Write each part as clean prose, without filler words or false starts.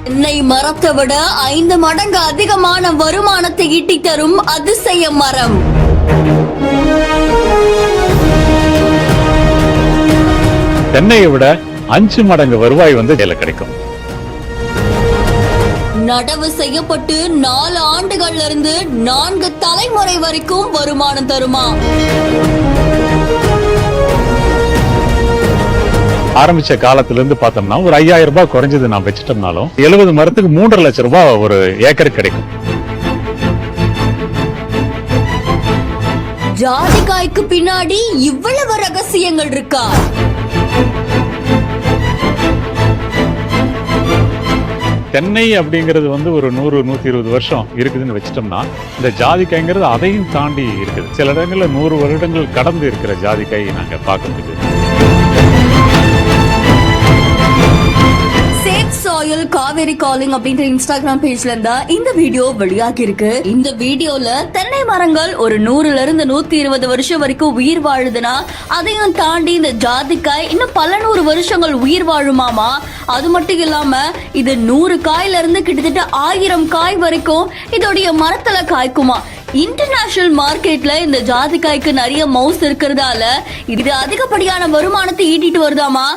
தென்னை மரத்தை விட 5 மடங்கு அதிகமான வருமானத்தை ஈட்டி தரும் அதிசய மரம். தென்னையை விட 5 மடங்கு வருவாய் இதில் கிடைக்கும். நடவு செய்யப்பட்டு 4 ஆண்டுகள்ல இருந்து 4 தலைமுறை வரைக்கும் வருமானம் தருமா? ஆரம்பிச்ச காலத்துல இருந்து பார்த்தோம்னா ஒரு 5000 ரூபாய் குறைஞ்சது நான் வச்சிட்டோம்னாலும் 70 மரத்துக்கு 3.5 லட்சம் ரூபாய் ஒரு ஏக்கர் கிடைக்கும். ஜாதிக்காய்க்கு பின்னாடி இவ்வளவு ரகசியங்கள் இருக்கா? தென்னை அப்படிங்கிறது ஒரு 100-120 வருஷம் இருக்குதுன்னு வச்சிட்டோம்னா இந்த ஜாதிக்காய்ங்கிறது அதையும் தாண்டி இருக்குது. சில இடங்கள்ல 100 வருடங்கள் கடந்து இருக்கிற ஜாதிக்காய் நாங்க பார்க்க முடியுது. காவேரி காலிங் அப்படின்ற இன்ஸ்டாகிராம் பேஜ்ல இருந்தா இந்த வீடியோ வெளியாகி இருக்கு. இந்த வீடியோல தென்னை மரங்கள் ஒரு 100ல இருந்து 120 வருஷம் வரைக்கும் உயிர் வாழுதுன்னா அதையும் தாண்டி இந்த ஜாதிக்காய் இன்னும் பல 100 வருஷங்கள் உயிர் வாழுமாமா. அது மட்டும் இல்லாம இது 100 காயில இருந்து கிட்டத்தட்ட 1000 காய் வரைக்கும் இதோடைய மரத்துல காய்க்குமா. இன்டர்நேஷனல் மார்க்கெட்ல இந்த ஜாதிக்காய்க்கு நிறைய மவுஸ் இருக்கிறதால இது அதிகப்படியான வருமானத்தை ஈட்டிட்டு வருதாமா.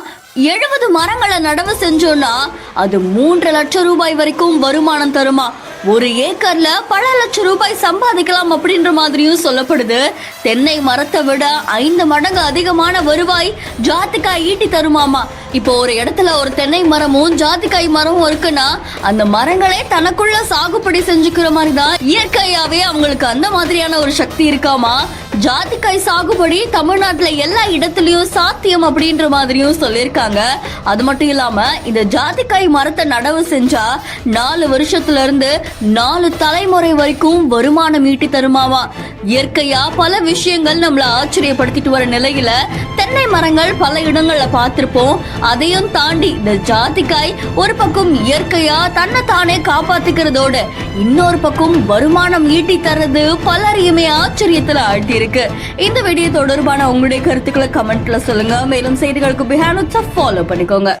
70 மரங்களை நடவு செஞ்சோம்னா அது 3 லட்சம் ரூபாய் வரைக்கும் வருமானம் தருமா. ஒரு ஏக்கர்ல பல லட்சம் ரூபாய் சம்பாதிக்கலாம் அப்படின்ற மாதிரியும் சொல்லப்படுது. தென்னை மரத்தை விட 5 மடங்கு அதிகமான வருவாய் ஜாதிக்காய் ஈட்டி தருமாமா. இப்போ ஒரு இடத்துல ஒரு தென்னை மரமும் ஜாதிக்காய் மரமும் இருக்குன்னா அந்த மரங்களே தனக்குள்ள சாகுபடி செஞ்சுக்கிற மாதிரி தான் இயற்கையாவே அவங்களுக்கு அந்த மாதிரியான ஒரு சக்தி இருக்காமா. ஜாதிக்காய் சாகுபடி தமிழ்நாட்டுல எல்லா இடத்துலயும் சாத்தியம் அப்படின்ற மாதிரியும் சொல்லியிருக்காங்க. அது மட்டும் இல்லாம இந்த ஜாதிக்காய் மரத்தை நடவு செஞ்சா 4 வருஷத்துல இருந்து 4 தலைமுறை வரைக்கும் வருமானம் ஈட்டி தருமாவா. இயற்கையா பல விஷயங்கள் நம்மள ஆச்சரியப்படுத்திட்டு வர நிலையில தென்னை மரங்கள் பல இடங்கள்ல பார்த்திருப்போம். அதையும் தாண்டி இந்த ஜாதிக்காய் ஒரு பக்கம் இயற்கையா தன்னை தானே காப்பாத்திக்கிறதோட இன்னொரு பக்கம் வருமானம் ஈட்டி தர்றது பலரையுமே ஆச்சரியத்துல ஆழ்த்தி இருக்கு. இந்த வீடியோ தொடர்பான உங்களுடைய கருத்துக்களை கமெண்ட்ல சொல்லுங்க. மேலும் செய்திகளுக்கு பிஹேண்ட் ஃபாலோ பண்ணிக்கோங்க.